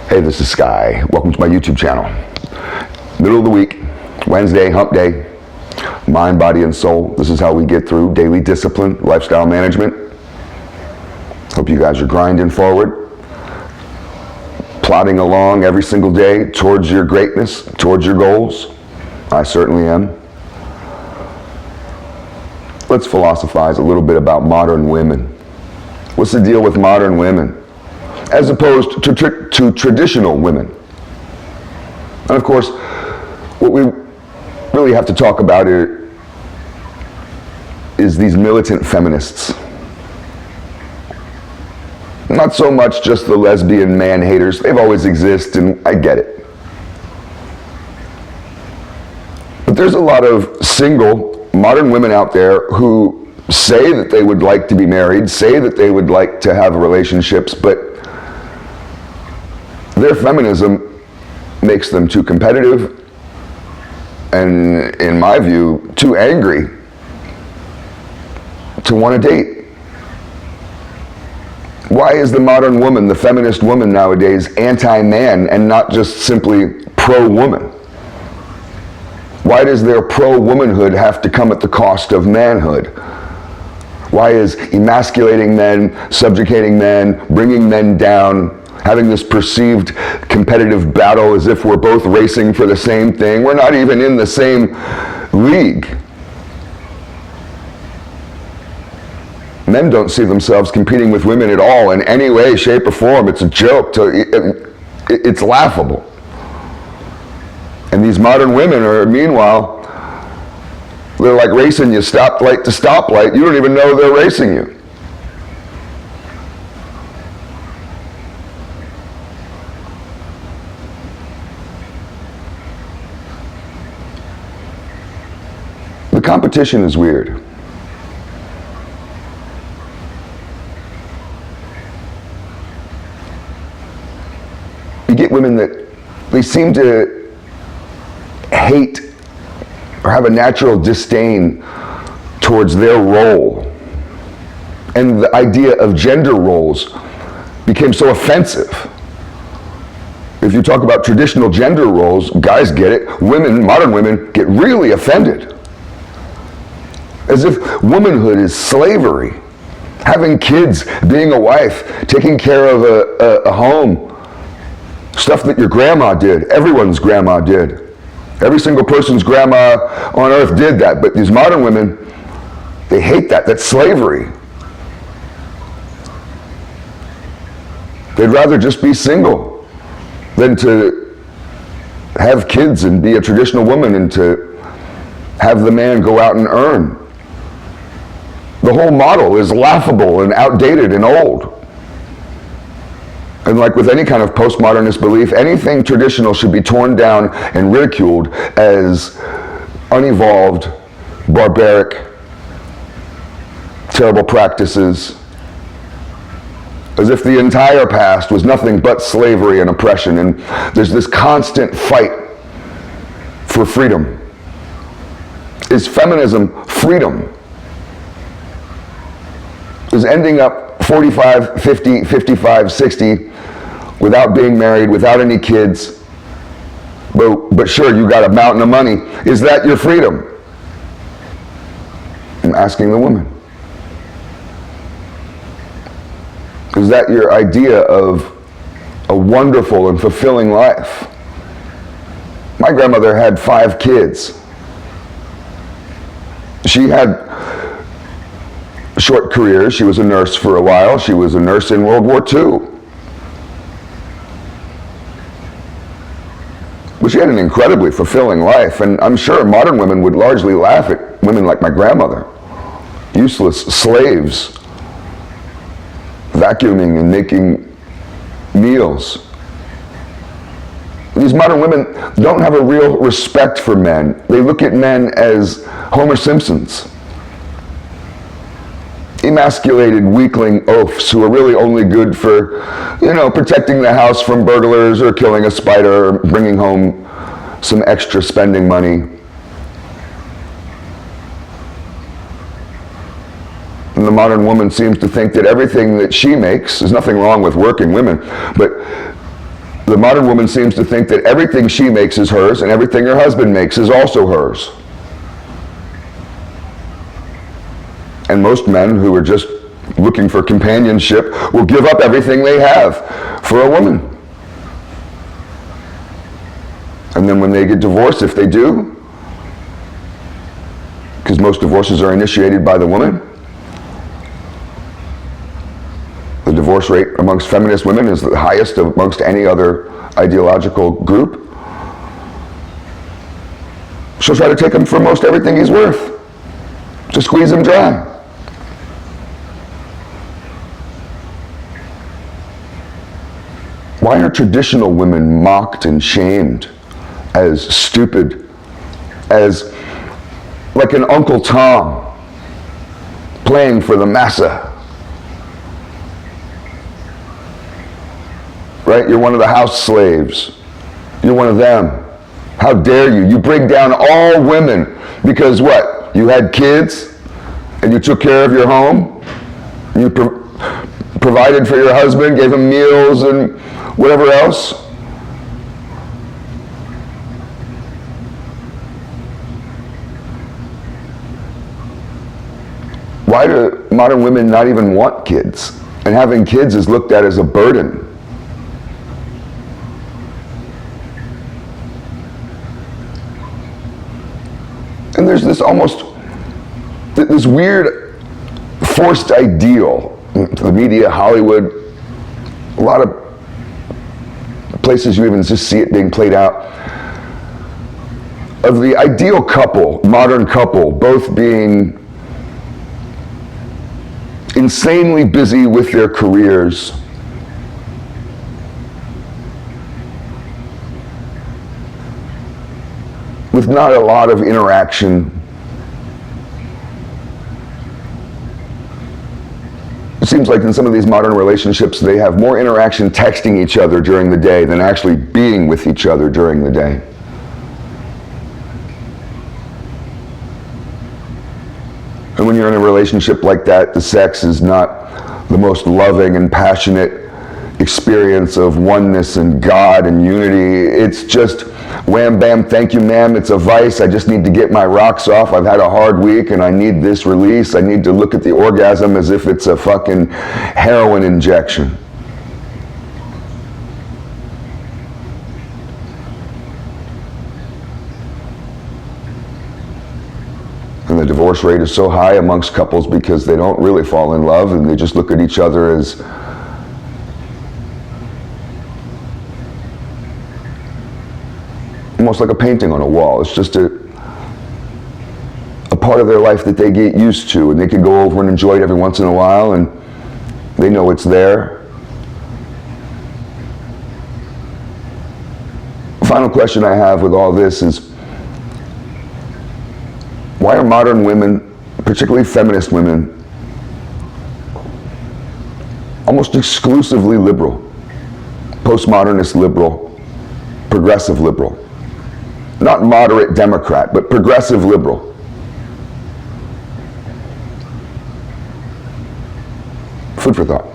Hey, this is Sky. Welcome to my YouTube channel. Middle of the week, Wednesday, hump day, mind, body, and soul. This is how we get through daily discipline, lifestyle management. Hope you guys are grinding forward, plodding along every single day towards your greatness, towards your goals. I certainly am. Let's philosophize a little bit about modern women. What's the deal with modern women as opposed to traditional women? And of course, what we really have to talk about is these militant feminists. Not so much just the lesbian man haters. They've always existed, and I get it. But there's a lot of single modern women out there who say that they would like to be married, say that they would like to have relationships, but their feminism makes them too competitive and, in my view, too angry to want to date. Why is the modern woman, the feminist woman nowadays, anti-man and not just simply pro-woman? Why does their pro-womanhood have to come at the cost of manhood? Why is emasculating men, subjugating men, bringing men down, having this perceived competitive battle as if we're both racing for the same thing? We're not even in the same league. Men don't see themselves competing with women at all in any way, shape, or form. It's a joke. It's laughable. And these modern women are, meanwhile, they're like racing you stoplight to stoplight. You don't even know they're racing you. The competition is weird. You get women that they seem to hate or have a natural disdain towards their role. And the idea of gender roles became so offensive. If you talk about traditional gender roles, guys get it. Women, modern women, get really offended. As if womanhood is slavery. Having kids, being a wife, taking care of a home. Stuff that your grandma did. Everyone's grandma did. Every single person's grandma on earth did that. But these modern women, they hate that. That's slavery. They'd rather just be single than to have kids and be a traditional woman and to have the man go out and earn. The whole model is laughable and outdated and old. And like with any kind of postmodernist belief, anything traditional should be torn down and ridiculed as unevolved, barbaric, terrible practices, as if the entire past was nothing but slavery and oppression. And there's this constant fight for freedom. Is feminism freedom? Is ending up 45, 50, 55, 60 without being married, without any kids, but sure, you got a mountain of money. Is that your freedom? I'm asking the woman. Is that your idea of a wonderful and fulfilling life? My grandmother had 5 kids. She had short career. She was a nurse for a while. She was a nurse in World War II. But she had an incredibly fulfilling life, and I'm sure modern women would largely laugh at women like my grandmother. Useless slaves, vacuuming and making meals. These modern women don't have a real respect for men. They look at men as Homer Simpsons. Emasculated weakling oafs who are really only good for, protecting the house from burglars or killing a spider or bringing home some extra spending money. And the modern woman seems to think that everything that she makes, there's nothing wrong with working women, but The modern woman seems to think that everything she makes is hers and everything her husband makes is also hers. And most men who are just looking for companionship will give up everything they have for a woman. And then when they get divorced, if they do, because most divorces are initiated by the woman, the divorce rate amongst feminist women is the highest amongst any other ideological group. She'll try to take him for most everything he's worth, to squeeze him dry. Why are traditional women mocked and shamed as stupid, as like an Uncle Tom playing for the massa? Right? You're one of the house slaves. You're one of them. How dare you? You bring down all women because what? You had kids and you took care of your home. You provided for your husband, gave him meals and whatever else. Why do modern women not even want kids? And having kids is looked at as a burden. And there's this almost, this weird forced ideal, the media, Hollywood, a lot of places you even just see it being played out, of the ideal couple, modern couple, both being insanely busy with their careers, with not a lot of interaction. It seems like in some of these modern relationships, they have more interaction texting each other during the day than actually being with each other during the day. And when you're in a relationship like that, the sex is not the most loving and passionate experience of oneness and God and unity. It's just wham bam, thank you ma'am, it's a vice, I just need to get my rocks off, I've had a hard week and I need this release, I need to look at the orgasm as if it's a fucking heroin injection. And the divorce rate is so high amongst couples because they don't really fall in love and they just look at each other as almost like a painting on a wall. It's just a part of their life that they get used to, and they can go over and enjoy it every once in a while, and they know it's there. Final question I have with all this is, why are modern women, particularly feminist women, almost exclusively liberal, postmodernist liberal, progressive liberal? Not moderate Democrat, but progressive liberal. Food for thought.